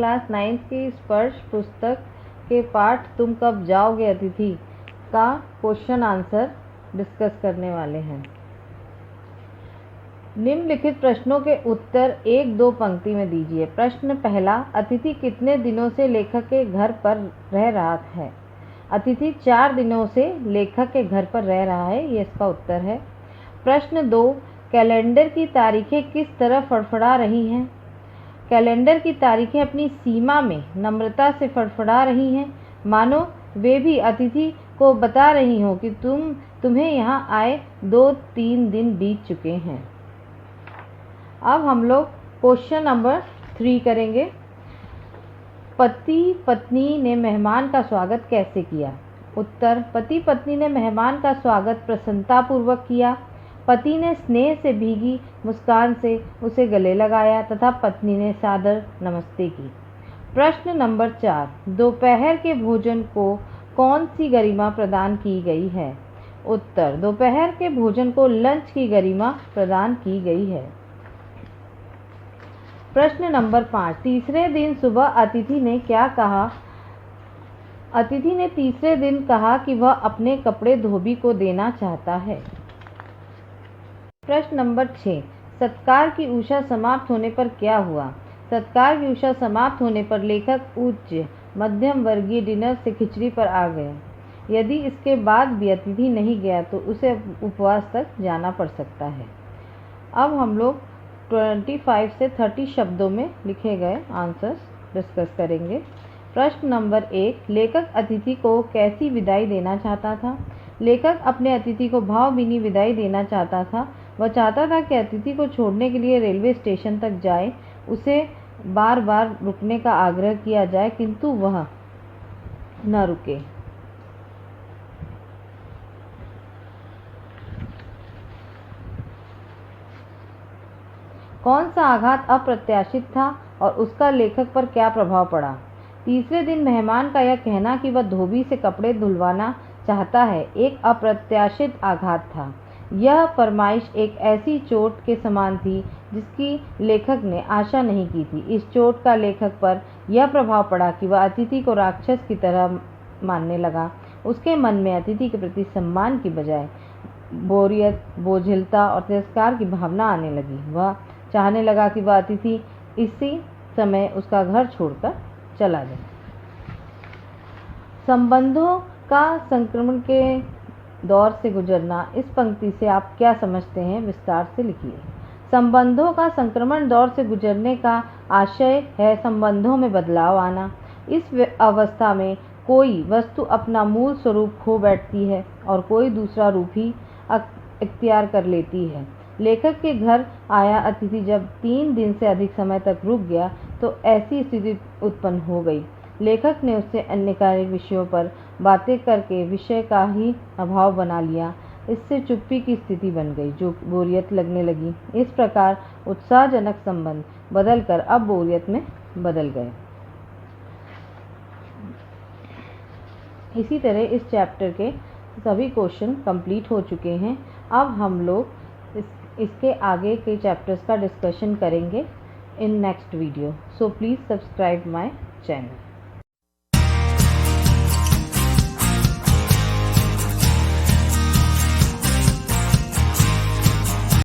Class 9 की स्पर्श पुस्तक के पाठ तुम कब जाओगे अतिथि का क्वेश्चन आंसर डिस्कस करने वाले हैं। निम्नलिखित प्रश्नों के उत्तर 1-2 पंक्ति में दीजिए। प्रश्न पहला, अतिथि कितने दिनों से लेखक के घर पर रह रहा है? अतिथि 4 दिनों से लेखक के घर पर रह रहा है, ये इसका उत्तर है। प्रश्न 2, कैलेंडर की तारीखें किस तरह फड़फड़ा रही हैं? कैलेंडर की तारीखें अपनी सीमा में नम्रता से फड़फड़ा रही हैं, मानो वे भी अतिथि को बता रही हों कि तुम्हें यहाँ आए 2-3 दिन बीत चुके हैं। अब हम लोग क्वेश्चन नंबर 3 करेंगे। पति पत्नी ने मेहमान का स्वागत कैसे किया? उत्तर, पति पत्नी ने मेहमान का स्वागत प्रसन्नतापूर्वक किया। पति ने स्नेह से भीगी मुस्कान से उसे गले लगाया तथा पत्नी ने सादर नमस्ते की। प्रश्न नंबर 4, दोपहर के भोजन को कौन सी गरिमा प्रदान की गई है? उत्तर, दोपहर के भोजन को लंच की गरिमा प्रदान की गई है। प्रश्न नंबर 5, तीसरे दिन सुबह अतिथि ने क्या कहा? अतिथि ने तीसरे दिन कहा कि वह अपने कपड़े धोबी को देना चाहता है। प्रश्न नंबर 6, सत्कार की उषा समाप्त होने पर क्या हुआ? सत्कार की उषा समाप्त होने पर लेखक उच्च मध्यम वर्गीय डिनर से खिचड़ी पर आ गए। यदि इसके बाद भी अतिथि नहीं गया तो उसे उपवास तक जाना पड़ सकता है। अब हम लोग 25 से 30 शब्दों में लिखे गए आंसर्स डिस्कस करेंगे। प्रश्न नंबर 1, लेखक अतिथि को कैसी विदाई देना चाहता था? लेखक अपने अतिथि को भावभीनी विदाई देना चाहता था। वह चाहता था कि अतिथि को छोड़ने के लिए रेलवे स्टेशन तक जाए, उसे बार बार रुकने का आग्रह किया जाए किंतु वह न रुके। कौन सा आघात अप्रत्याशित था और उसका लेखक पर क्या प्रभाव पड़ा? तीसरे दिन मेहमान का यह कहना कि वह धोबी से कपड़े धुलवाना चाहता है एक अप्रत्याशित आघात था। यह फरमाइश एक ऐसी चोट के समान थी जिसकी लेखक ने आशा नहीं की थी। इस चोट का लेखक पर यह प्रभाव पड़ा कि वह अतिथि को राक्षस की तरह मानने लगा। उसके मन में अतिथि के प्रति सम्मान की बजाय बोरियत, बोझिलता और तिरस्कार की भावना आने लगी। वह चाहने लगा कि वह अतिथि इसी समय उसका घर छोड़कर चला जाए। संबंधों का संक्रमण के दौर से गुजरना, इस पंक्ति से आप क्या समझते हैं? विस्तार से लिखिए। संबंधों का संक्रमण दौर से गुजरने का आशय है संबंधों में बदलाव आना। इस अवस्था में कोई वस्तु अपना मूल स्वरूप खो बैठती है और कोई दूसरा रूप ही इख्तियार कर लेती है। लेखक के घर आया अतिथि जब 3 दिन से अधिक समय तक रुक गया तो ऐसी स्थिति उत्पन्न हो गई। लेखक ने उससे अन्य कार्य विषयों पर बातें करके विषय का ही अभाव बना लिया। इससे चुप्पी की स्थिति बन गई जो बोरियत लगने लगी। इस प्रकार उत्साहजनक संबंध बदलकर अब बोरियत में बदल गए। इसी तरह इस चैप्टर के सभी क्वेश्चन कंप्लीट हो चुके हैं। अब हम लोग इसके आगे के चैप्टर्स का डिस्कशन करेंगे in next video. So please subscribe my channel.